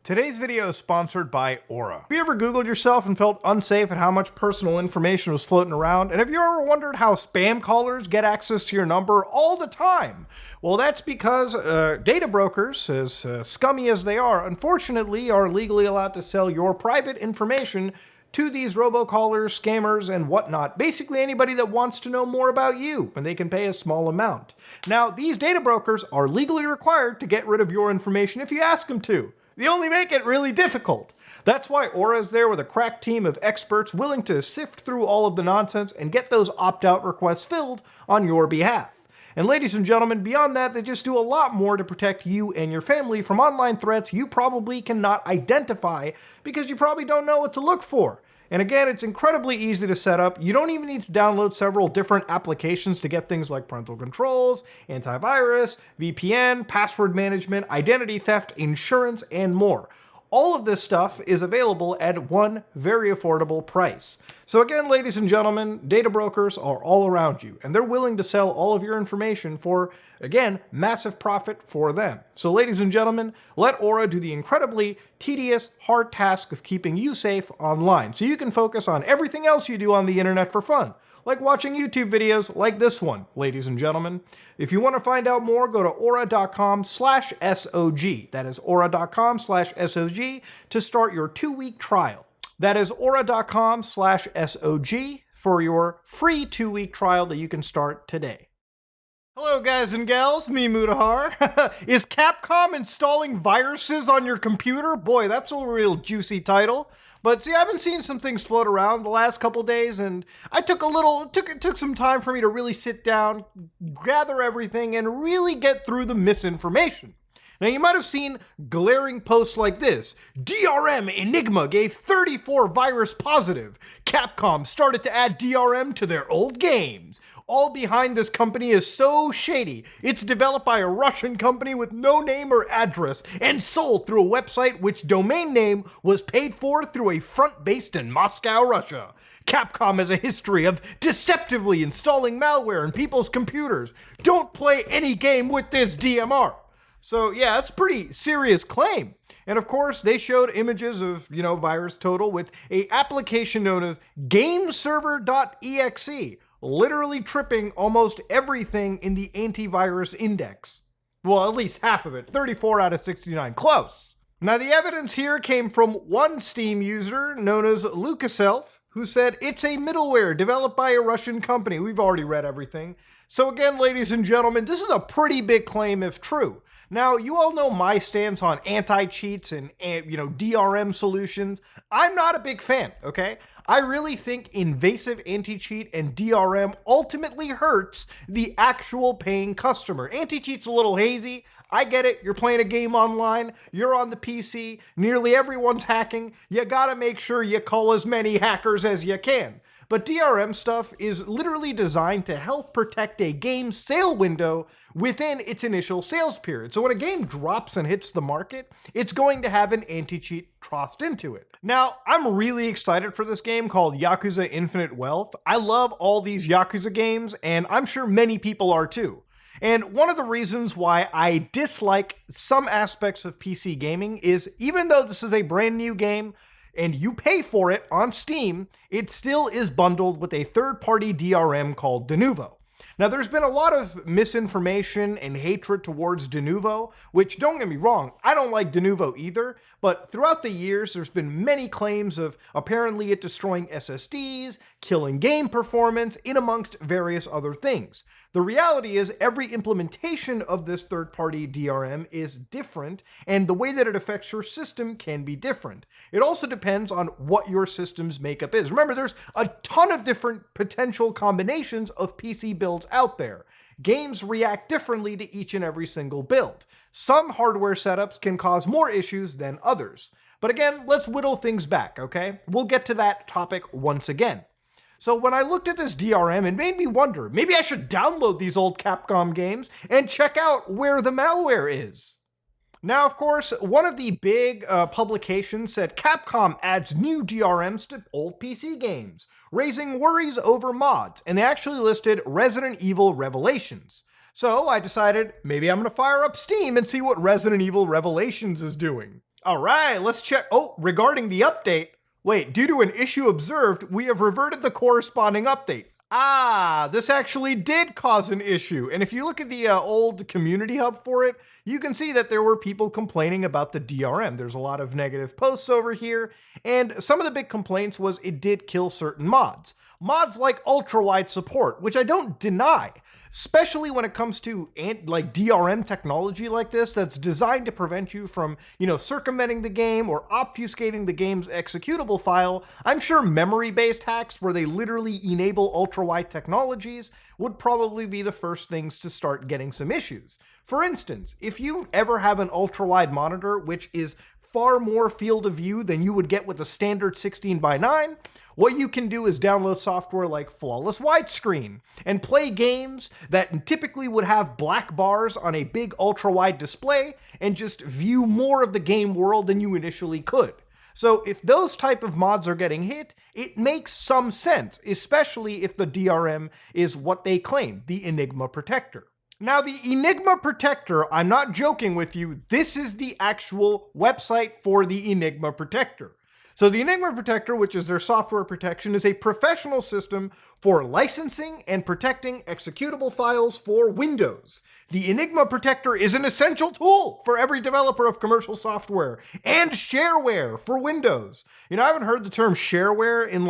Today's video is sponsored by Aura. Have you ever Googled yourself and felt unsafe at how much personal information was floating around? And have you ever wondered how spam callers get access to your number all the time? Well, that's because data brokers, as scummy as they are, unfortunately are legally allowed to sell your private information to these robocallers, scammers, and whatnot. Basically anybody that wants to know more about you, and they can pay a small amount. Now, these data brokers are legally required to get rid of your information if you ask them to. They only make it really difficult. That's why Aura is there with a crack team of experts willing to sift through all of the nonsense and get those opt-out requests filled on your behalf. And ladies and gentlemen, beyond that, they just do a lot more to protect you and your family from online threats you probably cannot identify because you probably don't know what to look for. And again, it's incredibly easy to set up. You don't even need to download several different applications to get things like parental controls, antivirus, VPN, password management, identity theft, insurance, and more. All of this stuff is available at one very affordable price. So again, ladies and gentlemen, data brokers are all around you, and they're willing to sell all of your information for, again, massive profit for them. So ladies and gentlemen, let Aura do the incredibly tedious, hard task of keeping you safe online, so you can focus on everything else you do on the internet for fun, like watching YouTube videos like this one, ladies and gentlemen. If you want to find out more, go to aura.com/SOG. That is aura.com/SOG to start your 2-week trial. That is aura.com/SOG for your free 2-week trial that you can start today. Hello guys and gals, me Mutahar. Is Capcom installing viruses on your computer? Boy, that's a real juicy title. But see, I've been seeing some things float around the last couple days, and I took some time for me to really sit down, gather everything, and really get through the misinformation. Now, you might have seen glaring posts like this. DRM Enigma gave 34 virus positive. Capcom started to add DRM to their old games. All behind this company is so shady. It's developed by a Russian company with no name or address and sold through a website which domain name was paid for through a front based in Moscow, Russia. Capcom has a history of deceptively installing malware in people's computers. Don't play any game with this DMR. So yeah, that's a pretty serious claim. And of course, they showed images of, virus total with a application known as GameServer.exe, literally tripping almost everything in the antivirus index. Well, at least half of it, 34 out of 69, close. Now the evidence here came from one Steam user known as Lukaself, who said it's a middleware developed by a Russian company. We've already read everything. So again, ladies and gentlemen, this is a pretty big claim if true. Now, you all know my stance on anti-cheats and DRM solutions. I'm not a big fan, okay? I really think invasive anti-cheat and DRM ultimately hurts the actual paying customer. Anti-cheat's a little hazy. I get it. You're playing a game online. You're on the PC. Nearly everyone's hacking. You gotta make sure you cull as many hackers as you can. But DRM stuff is literally designed to help protect a game's sale window within its initial sales period. So when a game drops and hits the market, it's going to have an anti-cheat tossed into it. Now, I'm really excited for this game called Yakuza Infinite Wealth. I love all these Yakuza games, and I'm sure many people are too. And one of the reasons why I dislike some aspects of PC gaming is, even though this is a brand new game, and you pay for it on Steam, it still is bundled with a third-party DRM called Denuvo. Now, there's been a lot of misinformation and hatred towards Denuvo, which, don't get me wrong, I don't like Denuvo either, but throughout the years, there's been many claims of apparently it destroying SSDs, killing game performance, in amongst various other things. The reality is every implementation of this third-party DRM is different, and the way that it affects your system can be different. It also depends on what your system's makeup is. Remember, there's a ton of different potential combinations of PC builds out there. Games react differently to each and every single build. Some hardware setups can cause more issues than others. But again, let's whittle things back, okay? We'll get to that topic once again. So when I looked at this DRM, it made me wonder, maybe I should download these old Capcom games and check out where the malware is. Now, of course, one of the big publications said Capcom adds new DRMs to old PC games, raising worries over mods, and they actually listed Resident Evil Revelations. So I decided maybe I'm going to fire up Steam and see what Resident Evil Revelations is doing. All right, let's check. Oh, regarding the update. Wait, due to an issue observed, we have reverted the corresponding update. Ah, this actually did cause an issue. And if you look at the old community hub for it, you can see that there were people complaining about the DRM. There's a lot of negative posts over here. And some of the big complaints was it did kill certain mods. Mods like ultra-wide support, which I don't deny, especially when it comes to like DRM technology like this that's designed to prevent you from, circumventing the game or obfuscating the game's executable file. I'm sure memory-based hacks where they literally enable ultra-wide technologies would probably be the first things to start getting some issues. For instance, if you ever have an ultra-wide monitor, which is far more field of view than you would get with a standard 16:9, what you can do is download software like Flawless Widescreen and play games that typically would have black bars on a big ultra-wide display and just view more of the game world than you initially could. So if those type of mods are getting hit, it makes some sense, especially if the DRM is what they claim, the Enigma Protector. Now, the Enigma Protector, I'm not joking with you, this is the actual website for the Enigma Protector. So the Enigma Protector, which is their software protection, is a professional system for licensing and protecting executable files for Windows. The Enigma Protector is an essential tool for every developer of commercial software and shareware for Windows. I haven't heard the term shareware in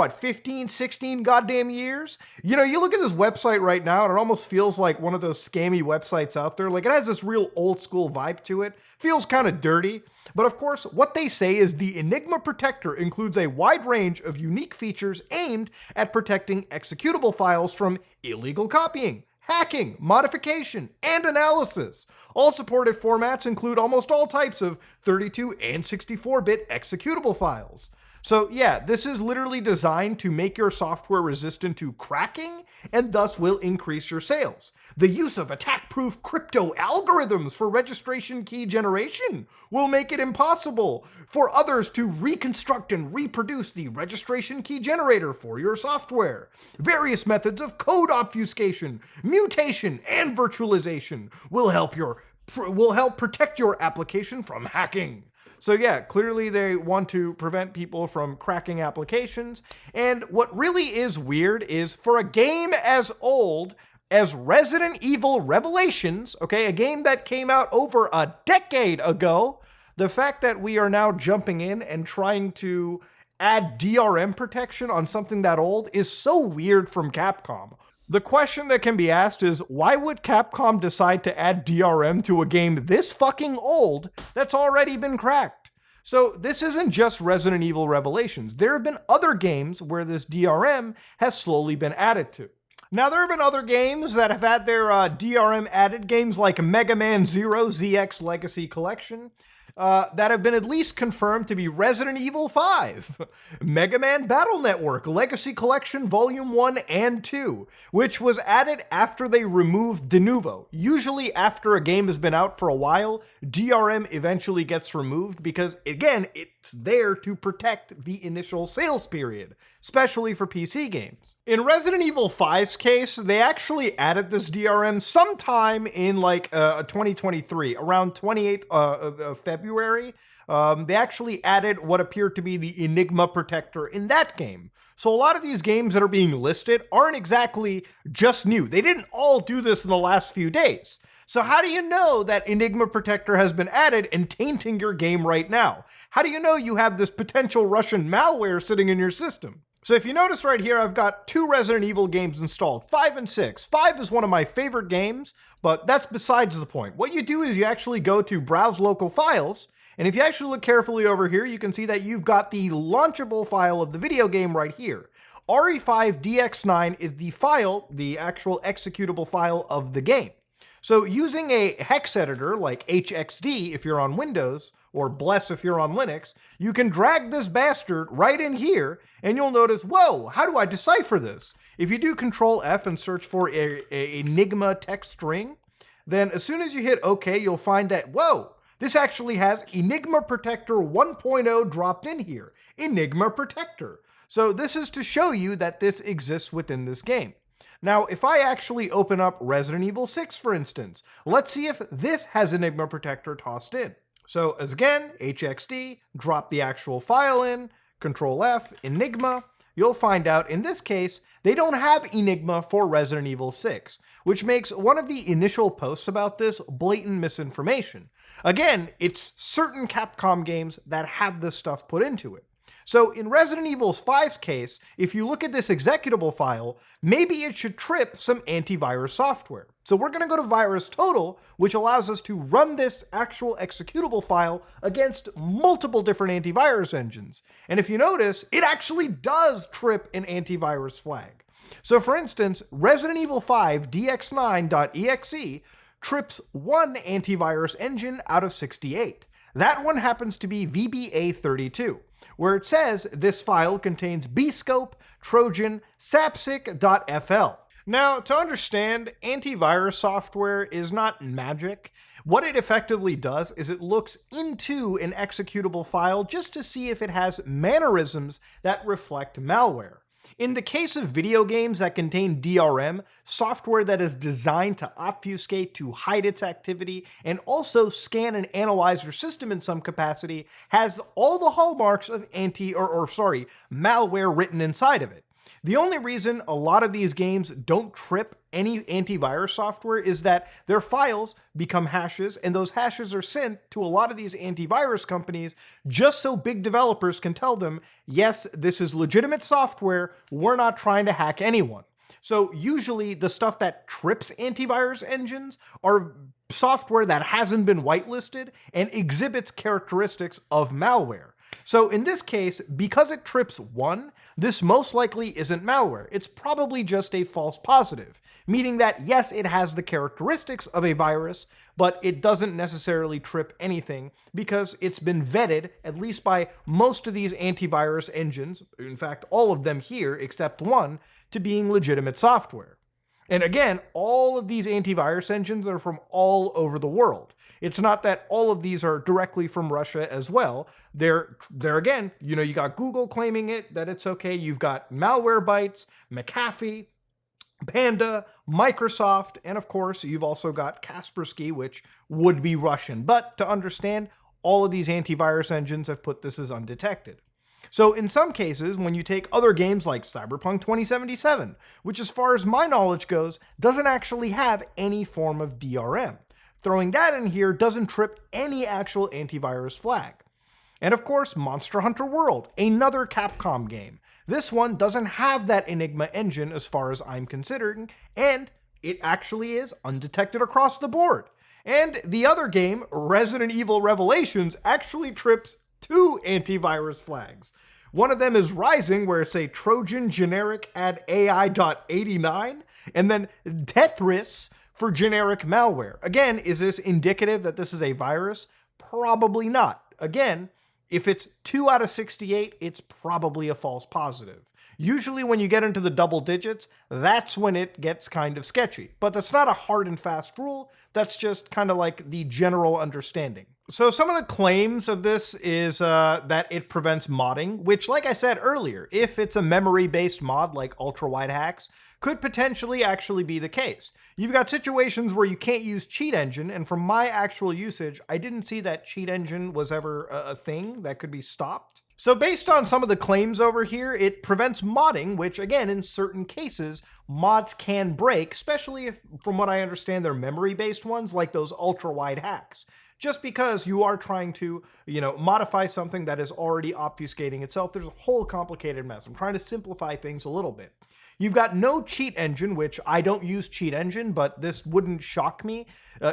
15, 16 goddamn years? You look at this website right now and it almost feels like one of those scammy websites out there. Like, it has this real old school vibe to it. Feels kind of dirty. But of course, what they say is the Enigma Protector includes a wide range of unique features aimed at protecting executable files from illegal copying, hacking, modification, and analysis. All supported formats include almost all types of 32 and 64-bit executable files. So yeah, this is literally designed to make your software resistant to cracking and thus will increase your sales. The use of attack-proof crypto algorithms for registration key generation will make it impossible for others to reconstruct and reproduce the registration key generator for your software. Various methods of code obfuscation, mutation, and virtualization will help protect your application from hacking. So yeah, clearly they want to prevent people from cracking applications. And what really is weird is for a game as old as Resident Evil Revelations, okay, a game that came out over a decade ago, the fact that we are now jumping in and trying to add DRM protection on something that old is so weird from Capcom. The question that can be asked is, why would Capcom decide to add DRM to a game this fucking old that's already been cracked? So this isn't just Resident Evil Revelations. There have been other games where this DRM has slowly been added to. Now, there have been other games that have had their DRM added, games like Mega Man Zero ZX Legacy Collection, that have been at least confirmed to be Resident Evil 5, Mega Man Battle Network Legacy Collection Volume 1 and 2, which was added after they removed de novo. Usually after a game has been out for a while, DRM eventually gets removed because, again, it's there to protect the initial sales period, especially for PC games. In Resident Evil 5's case, they actually added this DRM sometime in 2023, around 28th of February. They actually added what appeared to be the Enigma Protector in that game. So a lot of these games that are being listed aren't exactly just new. They didn't all do this in the last few days. So how do you know that Enigma Protector has been added and tainting your game right now? How do you know you have this potential Russian malware sitting in your system? So if you notice right here, I've got 2 Resident Evil games installed, 5 and 6. 5 is one of my favorite games, but that's besides the point. What you do is you actually go to Browse Local Files, and if you actually look carefully over here, you can see that you've got the launchable file of the video game right here. RE5DX9 is the file, the actual executable file of the game. So using a hex editor like HXD if you're on Windows, or Bless if you're on Linux, you can drag this bastard right in here, and you'll notice, whoa, how do I decipher this? If you do Control F and search for a Enigma text string, then as soon as you hit OK, you'll find that, whoa, this actually has Enigma Protector 1.0 dropped in here. Enigma Protector. So this is to show you that this exists within this game. Now, if I actually open up Resident Evil 6, for instance, let's see if this has Enigma Protector tossed in. So as again, HXD, drop the actual file in, Control F, Enigma. You'll find out in this case, they don't have Enigma for Resident Evil 6, which makes one of the initial posts about this blatant misinformation. Again, it's certain Capcom games that have this stuff put into it. So in Resident Evil 5's case, if you look at this executable file, maybe it should trip some antivirus software. So we're going to go to VirusTotal, which allows us to run this actual executable file against multiple different antivirus engines. And if you notice, it actually does trip an antivirus flag. So for instance, Resident Evil 5 DX9.exe trips one antivirus engine out of 68. That one happens to be VBA32, where it says this file contains bscope, trojan, sapsic.fl. Now, to understand, antivirus software is not magic. What it effectively does is it looks into an executable file just to see if it has mannerisms that reflect malware. In the case of video games that contain DRM, software that is designed to obfuscate, to hide its activity, and also scan and analyze your system in some capacity, has all the hallmarks of malware written inside of it. The only reason a lot of these games don't trip any antivirus software is that their files become hashes, and those hashes are sent to a lot of these antivirus companies just so big developers can tell them, yes, this is legitimate software, we're not trying to hack anyone. So usually the stuff that trips antivirus engines are software that hasn't been whitelisted and exhibits characteristics of malware. So in this case, because it trips one, this most likely isn't malware. It's probably just a false positive, meaning that yes, it has the characteristics of a virus, but it doesn't necessarily trip anything because it's been vetted, at least by most of these antivirus engines, in fact, all of them here except one, to being legitimate software. And again, all of these antivirus engines are from all over the world. It's not that all of these are directly from Russia as well. They're again, you got Google claiming it, that it's okay. You've got Malwarebytes, McAfee, Panda, Microsoft, and of course, you've also got Kaspersky, which would be Russian. But to understand, all of these antivirus engines have put this as undetected. So in some cases, when you take other games like Cyberpunk 2077, which as far as my knowledge goes, doesn't actually have any form of DRM. Throwing that in here doesn't trip any actual antivirus flag. And of course, Monster Hunter World, another Capcom game. This one doesn't have that Enigma engine as far as I'm considering, and it actually is undetected across the board. And the other game, Resident Evil Revelations, actually trips two antivirus flags. One of them is Rising, where it's a Trojan generic add AI.89, and then Tetris for generic malware. Again, is this indicative that this is a virus? Probably not. Again, if it's 2 out of 68, it's probably a false positive. Usually when you get into the double digits, that's when it gets kind of sketchy. But that's not a hard and fast rule. That's just kind of like the general understanding. So some of the claims of this is that it prevents modding, which, like I said earlier, if it's a memory-based mod like ultra-wide hacks, could potentially actually be the case. You've got situations where you can't use cheat engine, and from my actual usage, I didn't see that cheat engine was ever a thing that could be stopped. So based on some of the claims over here, it prevents modding, which again, in certain cases, mods can break, especially if, from what I understand, they're memory-based ones, like those ultra-wide hacks. Just because you are trying to, modify something that is already obfuscating itself, there's a whole complicated mess. I'm trying to simplify things a little bit. You've got no cheat engine, which I don't use cheat engine, but this wouldn't shock me.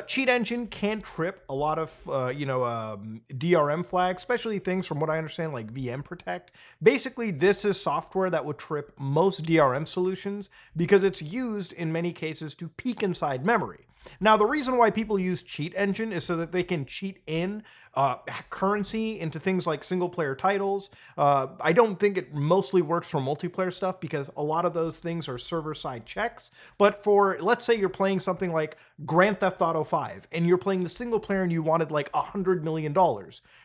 Cheat engine can trip a lot of, DRM flags, especially things from what I understand like VM Protect. Basically, this is software that would trip most DRM solutions because it's used in many cases to peek inside memory. Now, the reason why people use cheat engine is so that they can cheat in currency into things like single-player titles. I don't think it mostly works for multiplayer stuff because a lot of those things are server-side checks. But for, let's say you're playing something like Grand Theft Auto 5 and you're playing the single player and you wanted like $100 million,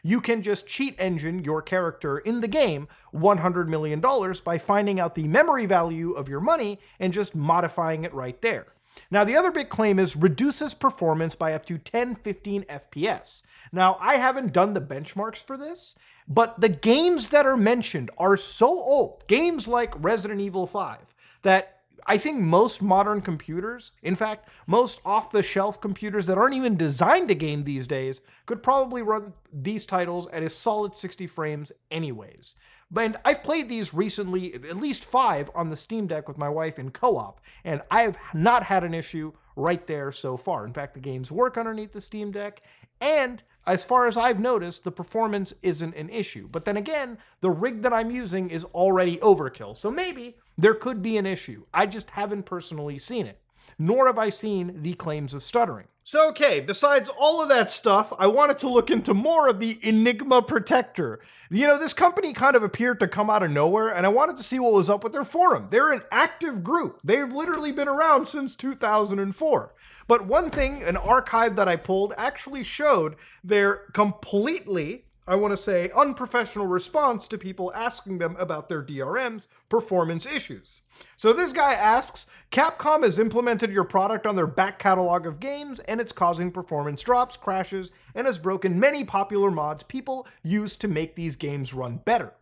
you can just cheat engine your character in the game $100 million by finding out the memory value of your money and just modifying it right there. Now, the other big claim is reduces performance by up to 10-15 FPS. Now, I haven't done the benchmarks for this, but the games that are mentioned are so old, games like Resident Evil 5, that I think most modern computers, in fact, most off-the-shelf computers that aren't even designed to game these days, could probably run these titles at a solid 60 frames anyways. And I've played these recently, at least 5, on the Steam Deck with my wife in co-op, and I have not had an issue right there so far. In fact, the games work underneath the Steam Deck, and as far as I've noticed, the performance isn't an issue. But then again, the rig that I'm using is already overkill, so maybe there could be an issue. I just haven't personally seen it, nor have I seen the claims of stuttering. So okay, besides all of that stuff, I wanted to look into more of the Enigma Protector. You know, this company kind of appeared to come out of nowhere, and I wanted to see what was up with their forum. They're an active group. They've literally been around since 2004. But one thing, an archive that I pulled, actually showed their completely, I want to say, unprofessional response to people asking them about their DRM's performance issues. So this guy asks, Capcom has implemented your product on their back catalog of games, and it's causing performance drops, crashes, and has broken many popular mods people use to make these games run better.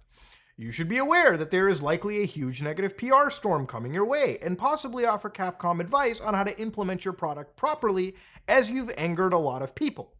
You should be aware that there is likely a huge negative PR storm coming your way, and possibly offer Capcom advice on how to implement your product properly, as you've angered a lot of people.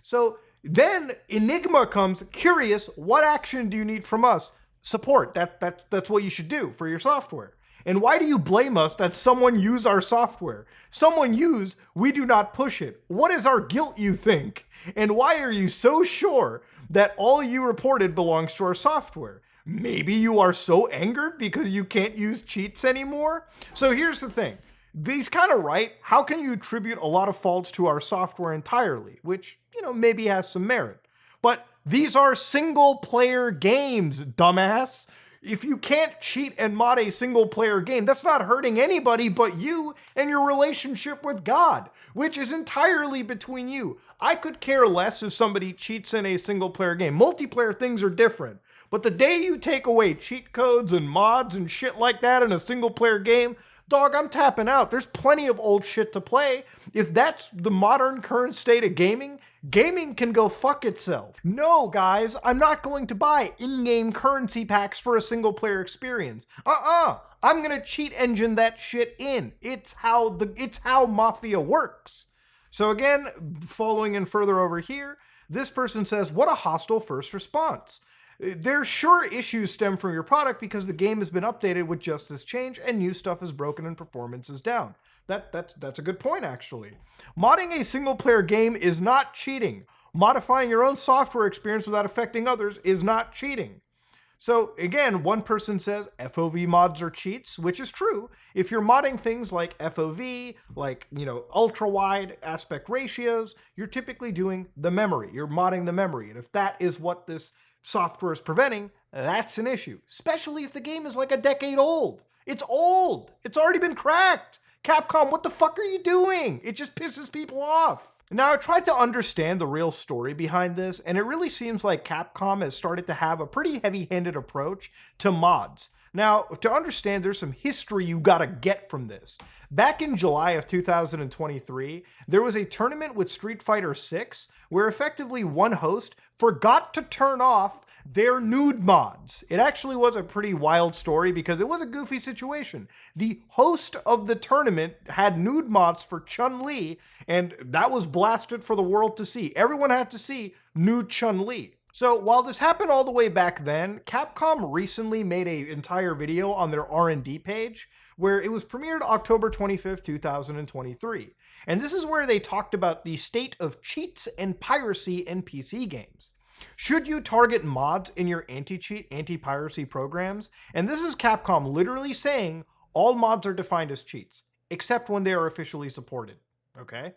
So then Enigma comes, curious, what action do you need from us? Support, that's what you should do for your software. And why do you blame us that someone used our software? Someone used, we do not push it. What is our guilt, you think? And why are you so sure that all you reported belongs to our software? Maybe you are so angered because you can't use cheats anymore? So here's the thing. He's kind of right. How can you attribute a lot of faults to our software entirely? Which, you know, maybe has some merit. But these are single-player games, dumbass. If you can't cheat and mod a single-player game, that's not hurting anybody but you and your relationship with God, which is entirely between you. I could care less if somebody cheats in a single-player game. Multiplayer things are different. But the day you take away cheat codes and mods and shit like that in a single-player game, dog, I'm tapping out. There's plenty of old shit to play. If that's the modern current state of gaming, gaming can go fuck itself. No, guys, I'm not going to buy in-game currency packs for a single-player experience. I'm gonna cheat engine that shit in. It's how Mafia works. So again, following in further over here, this person says, what a hostile first response. There's sure issues stem from your product because the game has been updated with just this change and new stuff is broken and performance is down. That's a good point, actually. Modding a single-player game is not cheating. Modifying your own software experience without affecting others is not cheating. So again, one person says FOV mods are cheats, which is true. If you're modding things like FOV, like, you know, ultra-wide aspect ratios, you're typically doing the memory. You're modding the memory. And if that is what this software is preventing, that's an issue. Especially if the game is like a decade old. It's old. It's already been cracked. Capcom, what the fuck are you doing? It just pisses people off. Now, I tried to understand the real story behind this, and it really seems like Capcom has started to have a pretty heavy-handed approach to mods. Now, to understand, there's some history you gotta get from this. Back in July of 2023, there was a tournament with Street Fighter VI where effectively one host forgot to turn off their nude mods. It actually was a pretty wild story because it was a goofy situation. The host of the tournament had nude mods for Chun-Li, and that was blasted for the world to see. Everyone had to see nude Chun-Li. So while this happened all the way back then, Capcom recently made an entire video on their R&D page where it was premiered October 25th, 2023. And this is where they talked about the state of cheats and piracy in PC games. Should you target mods in your anti-cheat, anti-piracy programs? And this is Capcom literally saying all mods are defined as cheats, except when they are officially supported, okay?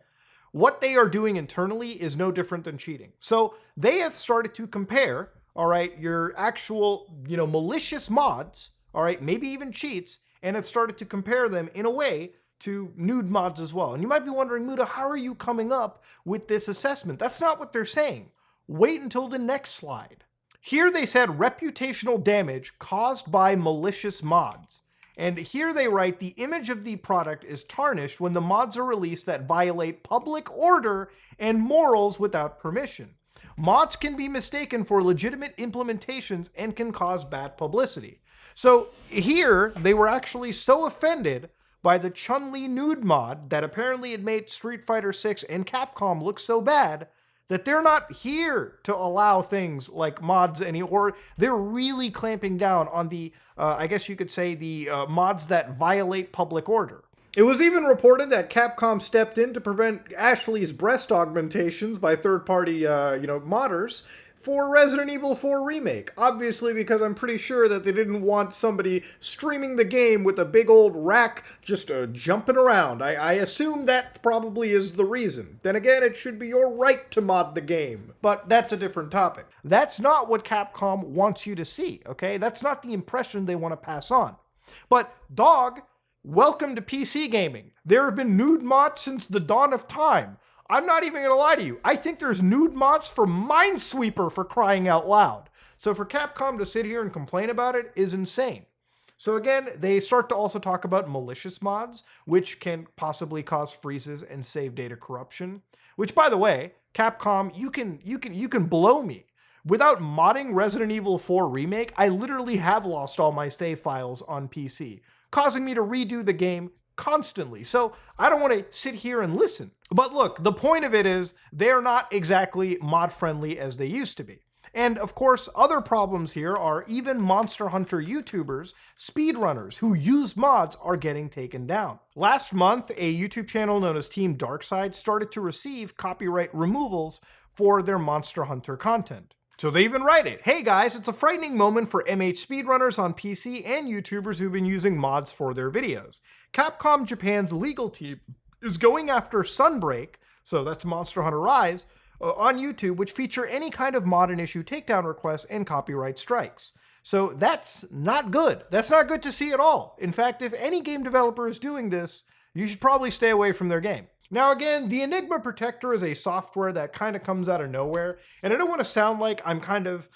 What they are doing internally is no different than cheating. So they have started to compare, all right, your actual, malicious mods, all right, maybe even cheats, and have started to compare them in a way to nude mods as well. And you might be wondering, Muda, how are you coming up with this assessment? That's not what they're saying. Wait until the next slide. Here they said reputational damage caused by malicious mods. And here they write, the image of the product is tarnished when the mods are released that violate public order and morals without permission. Mods can be mistaken for legitimate implementations and can cause bad publicity. So here, they were actually so offended by the Chun-Li nude mod that apparently it made Street Fighter 6 and Capcom look so bad that they're not here to allow things like mods or they're really clamping down on the, I guess you could say, the mods that violate public order. It was even reported that Capcom stepped in to prevent Ashley's breast augmentations by third-party, modders for Resident Evil 4 Remake. Obviously, because I'm pretty sure that they didn't want somebody streaming the game with a big old rack just jumping around. I assume that probably is the reason. Then again, it should be your right to mod the game. But that's a different topic. That's not what Capcom wants you to see, okay? That's not the impression they want to pass on. But, dog, welcome to PC gaming. There have been nude mods since the dawn of time. I'm not even gonna lie to you. I think there's nude mods for Minesweeper, for crying out loud. So for Capcom to sit here and complain about it is insane. So again, they start to also talk about malicious mods, which can possibly cause freezes and save data corruption. Which, by the way, Capcom, you can blow me. Without modding Resident Evil 4 Remake, I literally have lost all my save files on PC, causing me to redo the game constantly. So I don't want to sit here and listen. But look, the point of it is they're not exactly mod friendly as they used to be. And of course, other problems here are even Monster Hunter YouTubers, speedrunners who use mods are getting taken down. Last month, a YouTube channel known as Team Darkside started to receive copyright removals for their Monster Hunter content. So they even write it. Hey guys, it's a frightening moment for MH speedrunners on PC and YouTubers who've been using mods for their videos. Capcom Japan's legal team is going after Sunbreak, so that's Monster Hunter Rise, on YouTube, which feature any kind of mod and issue takedown requests and copyright strikes. So that's not good. That's not good to see at all. In fact, if any game developer is doing this, you should probably stay away from their game. Now again, the Enigma Protector is a software that kind of comes out of nowhere, and I don't want to sound like I'm kind of,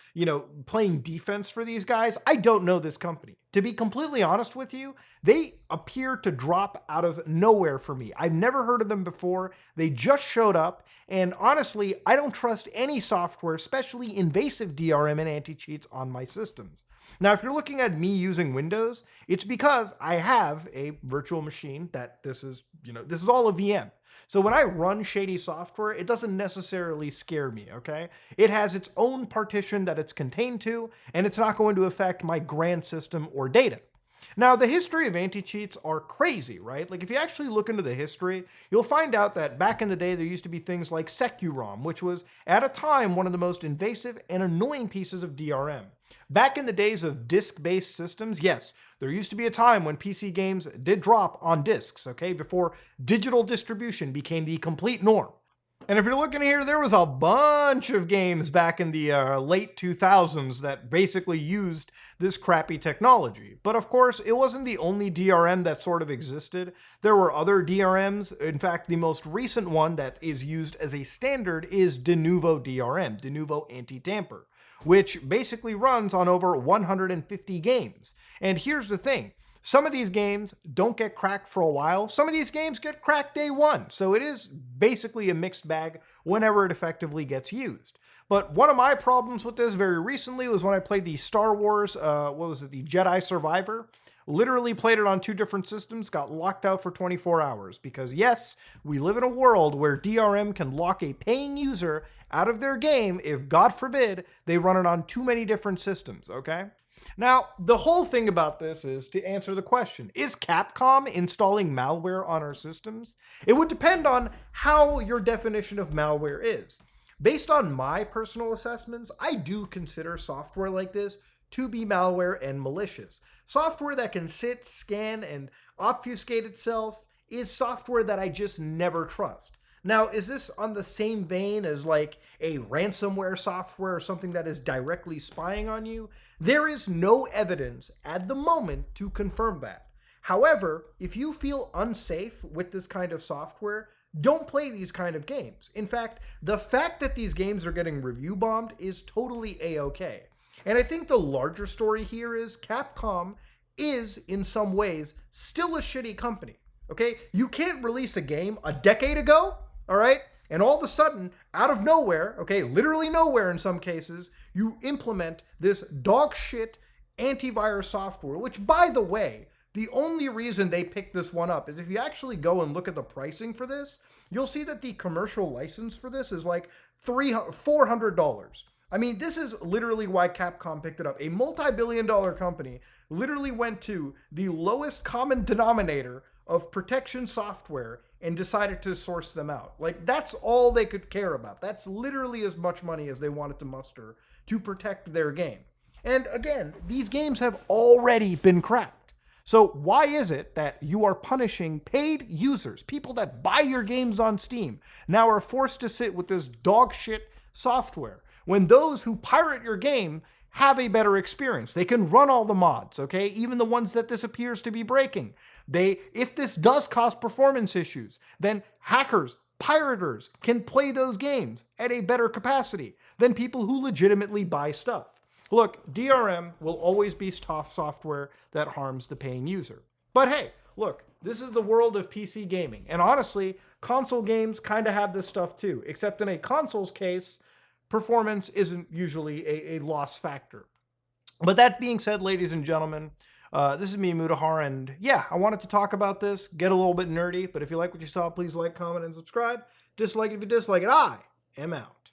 playing defense for these guys. I don't know this company. To be completely honest with you, they appear to drop out of nowhere for me. I've never heard of them before. They just showed up, and honestly, I don't trust any software, especially invasive DRM and anti-cheats on my systems. Now, if you're looking at me using Windows, it's because I have a virtual machine that this is all a VM. So when I run shady software, it doesn't necessarily scare me, okay? It has its own partition that it's contained to, and it's not going to affect my grand system or data. Now, the history of anti-cheats are crazy, right? Like, if you actually look into the history, you'll find out that back in the day, there used to be things like SecuROM, which was, at a time, one of the most invasive and annoying pieces of DRM. Back in the days of disk-based systems, yes, there used to be a time when PC games did drop on disks, okay, before digital distribution became the complete norm. And if you're looking here, there was a bunch of games back in the late 2000s that basically used this crappy technology. But of course, it wasn't the only DRM that sort of existed. There were other DRMs. In fact, the most recent one that is used as a standard is Denuvo DRM, Denuvo Anti-Tamper, which basically runs on over 150 games. And here's the thing. Some of these games don't get cracked for a while. Some of these games get cracked day one. So it is basically a mixed bag whenever it effectively gets used. But one of my problems with this very recently was when I played the Star Wars, the Jedi Survivor. Literally played it on 2 different systems, got locked out for 24 hours. Because yes, we live in a world where DRM can lock a paying user out of their game if, God forbid, they run it on too many different systems, okay? Now, the whole thing about this is to answer the question, is Capcom installing malware on our systems? It would depend on how your definition of malware is. Based on my personal assessments, I do consider software like this to be malware and malicious. Software that can sit, scan, and obfuscate itself is software that I just never trust. Now, is this on the same vein as like a ransomware software or something that is directly spying on you? There is no evidence at the moment to confirm that. However, if you feel unsafe with this kind of software, don't play these kind of games. In fact, the fact that these games are getting review bombed is totally A-okay. And I think the larger story here is Capcom is, in some ways, still a shitty company. Okay? You can't release a game a decade ago, all right? And all of a sudden, out of nowhere, okay, literally nowhere in some cases, you implement this dog shit antivirus software, which, by the way, the only reason they picked this one up is if you actually go and look at the pricing for this, you'll see that the commercial license for this is like $400. I mean, this is literally why Capcom picked it up. A multi-billion-dollar company literally went to the lowest common denominator of protection software and decided to source them out. Like, that's all they could care about. That's literally as much money as they wanted to muster to protect their game. And again, these games have already been cracked. So why is it that you are punishing paid users, people that buy your games on Steam, now are forced to sit with this dog shit software, when those who pirate your game have a better experience? They can run all the mods, okay? Even the ones that this appears to be breaking. If this does cause performance issues, then hackers, pirators can play those games at a better capacity than people who legitimately buy stuff. Look, DRM will always be software that harms the paying user. But hey, look, this is the world of PC gaming. And honestly, console games kind of have this stuff too, except in a console's case, performance isn't usually a loss factor. But that being said, ladies and gentlemen, this is me, Mutahar, and yeah, I wanted to talk about this, get a little bit nerdy, but if you like what you saw, please like, comment, and subscribe. Dislike it if you dislike it. I am out.